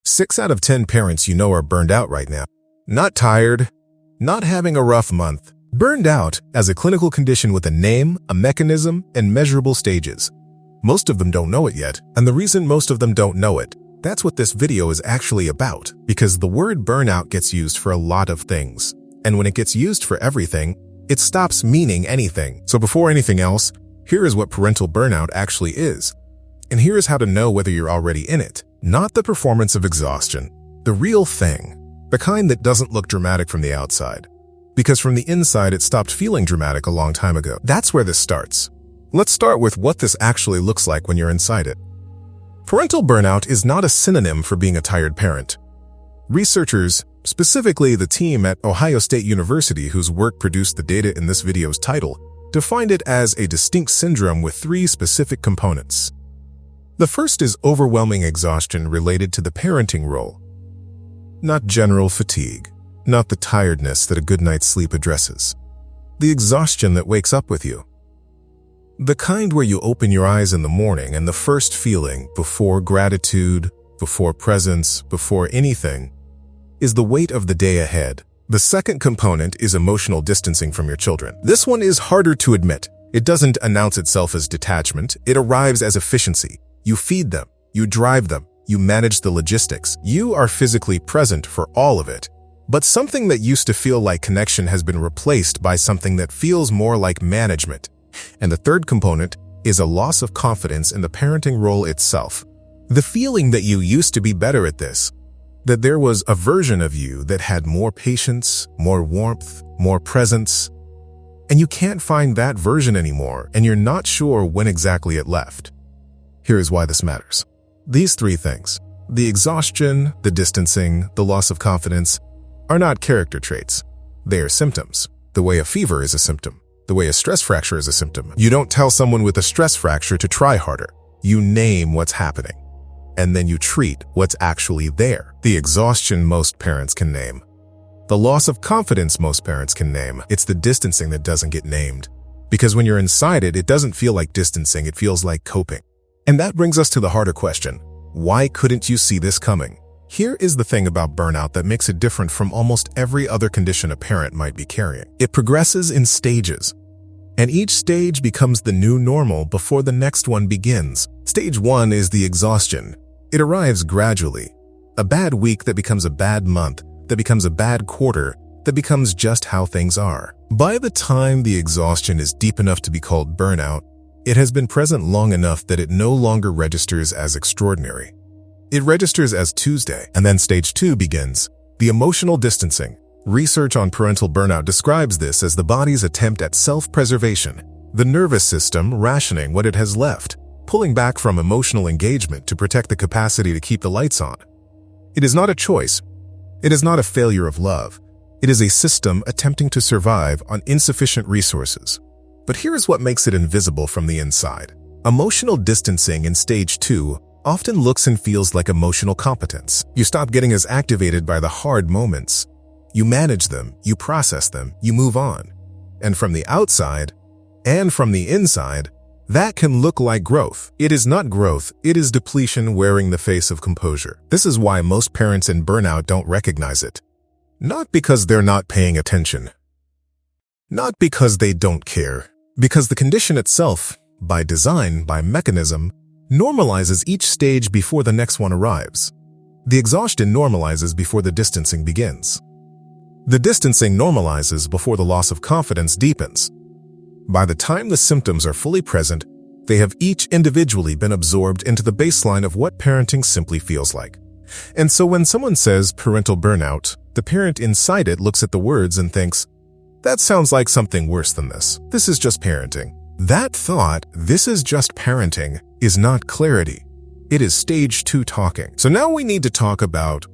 6 out of 10 parents you know are burned out right now. Not tired, not having a rough month. Burned out as a clinical condition with a name, a mechanism, and measurable stages. Most of them don't know it yet, and the reason most of them don't know it, that's what this video is actually about, because the word burnout gets used for a lot of things. And when it gets used for everything, it stops meaning anything. So before anything else, here is what parental burnout actually is. And here is how to know whether you're already in it. Not the performance of exhaustion, the real thing, the kind that doesn't look dramatic from the outside. Because from the inside, it stopped feeling dramatic a long time ago. That's where this starts. Let's start with what this actually looks like when you're inside it. Parental burnout is not a synonym for being a tired parent. Researchers, specifically the team at Ohio State University whose work produced the data in this video's title, defined it as a distinct syndrome with 3 specific components. The first is overwhelming exhaustion related to the parenting role. Not general fatigue, not the tiredness that a good night's sleep addresses. The exhaustion that wakes up with you. The kind where you open your eyes in the morning and the first feeling, before gratitude, before presence, before anything, is the weight of the day ahead. The second component is emotional distancing from your children. This one is harder to admit. It doesn't announce itself as detachment. It arrives as efficiency. You feed them, you drive them, you manage the logistics. You are physically present for all of it. But something that used to feel like connection has been replaced by something that feels more like management. And the third component is a loss of confidence in the parenting role itself. The feeling that you used to be better at this, that there was a version of you that had more patience, more warmth, more presence, and you can't find that version anymore, and you're not sure when exactly it left. Here is why this matters. These 3 things, the exhaustion, the distancing, the loss of confidence, are not character traits. They are symptoms. The way a fever is a symptom. The way a stress fracture is a symptom. You don't tell someone with a stress fracture to try harder. You name what's happening, and then you treat what's actually there. The exhaustion most parents can name. The loss of confidence most parents can name. It's the distancing that doesn't get named. Because when you're inside it, it doesn't feel like distancing, it feels like coping. And that brings us to the harder question. Why couldn't you see this coming? Here is the thing about burnout that makes it different from almost every other condition a parent might be carrying. It progresses in stages, and each stage becomes the new normal before the next one begins. Stage 1 is the exhaustion. It arrives gradually. A bad week that becomes a bad month, that becomes a bad quarter, that becomes just how things are. By the time the exhaustion is deep enough to be called burnout, it has been present long enough that it no longer registers as extraordinary. It registers as Tuesday, and then stage 2 begins, the emotional distancing. Research on parental burnout describes this as the body's attempt at self-preservation, the nervous system rationing what it has left, pulling back from emotional engagement to protect the capacity to keep the lights on. It is not a choice. It is not a failure of love. It is a system attempting to survive on insufficient resources. But here is what makes it invisible from the inside. Emotional distancing in stage 2 often looks and feels like emotional competence. You stop getting as activated by the hard moments. You manage them, you process them, you move on. And from the outside, and from the inside, that can look like growth. It is not growth, it is depletion wearing the face of composure. This is why most parents in burnout don't recognize it. Not because they're not paying attention. Not because they don't care. Because the condition itself, by design, by mechanism, normalizes each stage before the next one arrives. The exhaustion normalizes before the distancing begins. The distancing normalizes before the loss of confidence deepens. By the time the symptoms are fully present, they have each individually been absorbed into the baseline of what parenting simply feels like. And so when someone says parental burnout, the parent inside it looks at the words and thinks, that sounds like something worse than this. This is just parenting. That thought, this is just parenting, is not clarity. It is stage 2 talking. So now we need to talk about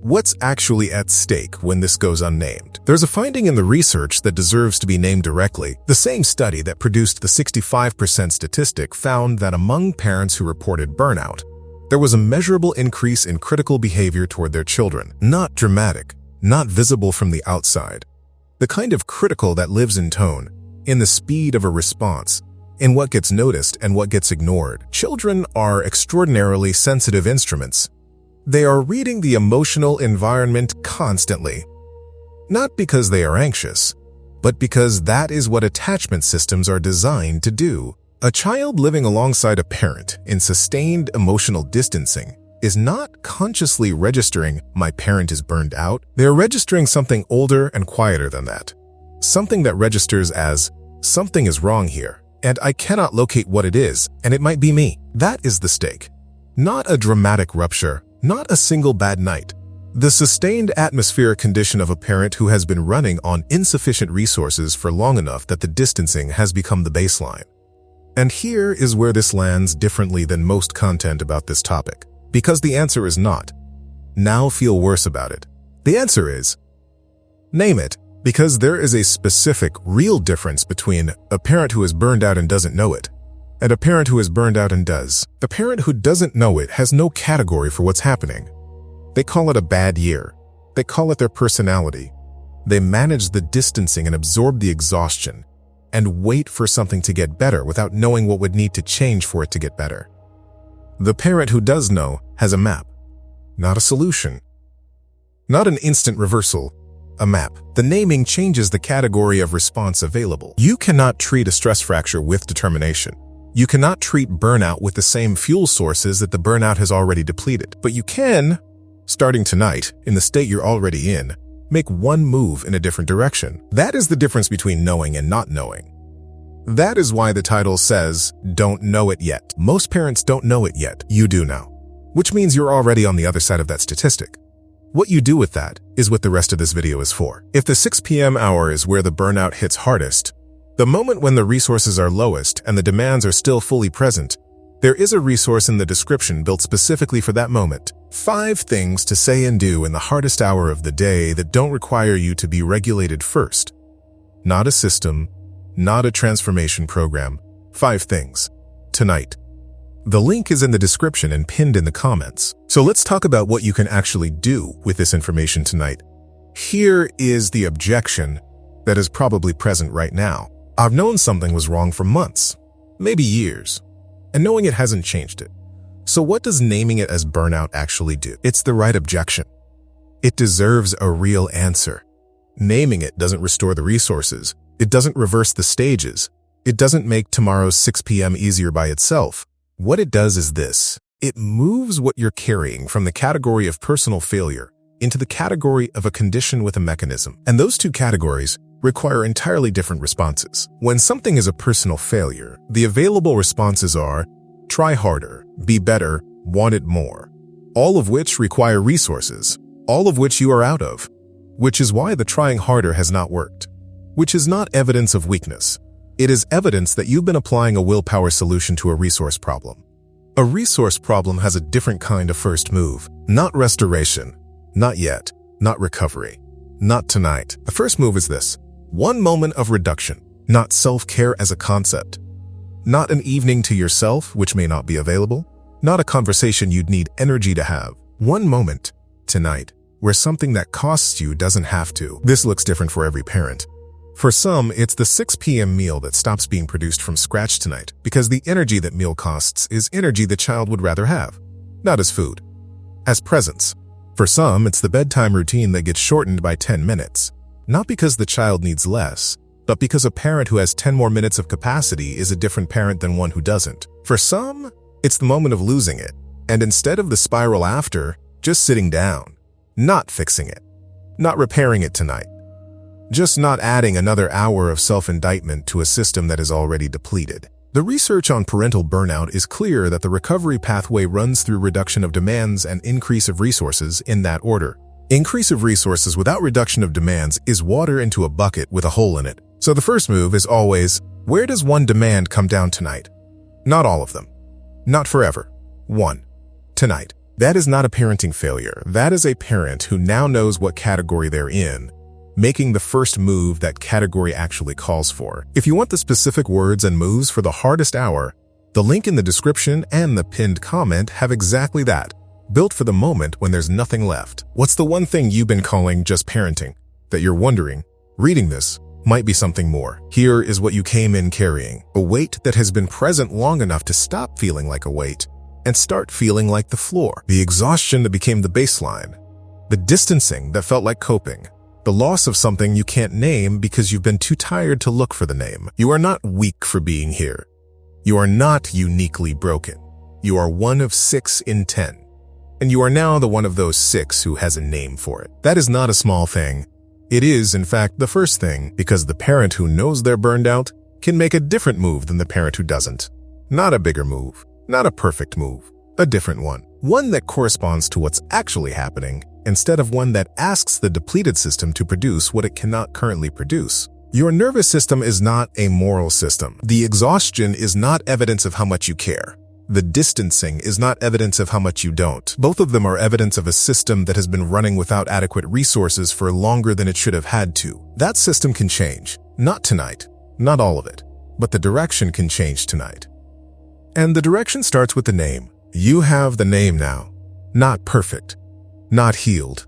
what's actually at stake when this goes unnamed. There's a finding in the research that deserves to be named directly. The same study that produced the 65% statistic found that among parents who reported burnout, there was a measurable increase in critical behavior toward their children. Not dramatic, not visible from the outside. The kind of critical that lives in tone, in the speed of a response, in what gets noticed and what gets ignored. Children are extraordinarily sensitive instruments. They are reading the emotional environment constantly. Not because they are anxious, but because that is what attachment systems are designed to do. A child living alongside a parent in sustained emotional distancing is not consciously registering "my parent is burned out." They're registering something older and quieter than that. Something that registers as, "something is wrong here, and I cannot locate what it is, and it might be me." That is the stake. Not a dramatic rupture, not a single bad night. The sustained atmospheric condition of a parent who has been running on insufficient resources for long enough that the distancing has become the baseline. And here is where this lands differently than most content about this topic. Because the answer is not, "now feel worse about it." The answer is, name it. Because there is a specific, real difference between a parent who is burned out and doesn't know it, and a parent who is burned out and does. The parent who doesn't know it has no category for what's happening. They call it a bad year. They call it their personality. They manage the distancing and absorb the exhaustion and wait for something to get better without knowing what would need to change for it to get better. The parent who does know has a map, not a solution. Not an instant reversal, a map. The naming changes the category of response available. You cannot treat a stress fracture with determination. You cannot treat burnout with the same fuel sources that the burnout has already depleted. But you can, starting tonight, in the state you're already in, make one move in a different direction. That is the difference between knowing and not knowing. That is why the title says, "Don't know it yet." Most parents don't know it yet. You do now. Which means you're already on the other side of that statistic. What you do with that is what the rest of this video is for. If the 6 p.m. hour is where the burnout hits hardest, the moment when the resources are lowest and the demands are still fully present, there is a resource in the description built specifically for that moment. 5 things to say and do in the hardest hour of the day that don't require you to be regulated first. Not a system, not a transformation program. 5 things. Tonight. The link is in the description and pinned in the comments. So let's talk about what you can actually do with this information tonight. Here is the objection that is probably present right now. I've known something was wrong for months, maybe years, and knowing it hasn't changed it. So what does naming it as burnout actually do? It's the right objection. It deserves a real answer. Naming it doesn't restore the resources. It doesn't reverse the stages. It doesn't make tomorrow's 6 p.m. easier by itself. What it does is this. It moves what you're carrying from the category of personal failure into the category of a condition with a mechanism. And those two categories require entirely different responses. When something is a personal failure, the available responses are try harder, be better, want it more, all of which require resources, all of which you are out of, which is why the trying harder has not worked, which is not evidence of weakness. It is evidence that you've been applying a willpower solution to a resource problem. A resource problem has a different kind of first move, not restoration, not yet, not recovery, not tonight. The first move is this. One moment of reduction, not self-care as a concept. Not an evening to yourself, which may not be available. Not a conversation you'd need energy to have. One moment, tonight, where something that costs you doesn't have to. This looks different for every parent. For some, it's the 6 p.m. meal that stops being produced from scratch tonight because the energy that meal costs is energy the child would rather have, not as food, as presence. For some, it's the bedtime routine that gets shortened by 10 minutes. Not because the child needs less, but because a parent who has 10 more minutes of capacity is a different parent than one who doesn't. For some, it's the moment of losing it, and instead of the spiral after, just sitting down, not fixing it, not repairing it tonight, just not adding another hour of self-indictment to a system that is already depleted. The research on parental burnout is clear that the recovery pathway runs through reduction of demands and increase of resources in that order. Increase of resources without reduction of demands is water into a bucket with a hole in it. So the first move is always, where does one demand come down tonight? Not all of them. Not forever. 1. Tonight. That is not a parenting failure. That is a parent who now knows what category they're in, making the first move that category actually calls for. If you want the specific words and moves for the hardest hour, the link in the description and the pinned comment have exactly that. Built for the moment when there's nothing left. What's the one thing you've been calling just parenting that you're wondering, reading this, might be something more? Here is what you came in carrying. A weight that has been present long enough to stop feeling like a weight and start feeling like the floor. The exhaustion that became the baseline. The distancing that felt like coping. The loss of something you can't name because you've been too tired to look for the name. You are not weak for being here. You are not uniquely broken. You are one of 6 in 10. And you are now the one of those 6 who has a name for it. That is not a small thing. It is, in fact, the first thing, because the parent who knows they're burned out can make a different move than the parent who doesn't. Not a bigger move, not a perfect move, a different one. One that corresponds to what's actually happening, instead of one that asks the depleted system to produce what it cannot currently produce. Your nervous system is not a moral system. The exhaustion is not evidence of how much you care. The distancing is not evidence of how much you don't. Both of them are evidence of a system that has been running without adequate resources for longer than it should have had to. That system can change. Not tonight. Not all of it. But the direction can change tonight. And the direction starts with the name. You have the name now. Not perfect. Not healed.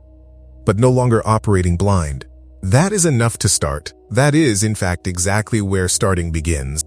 But no longer operating blind. That is enough to start. That is, in fact, exactly where starting begins.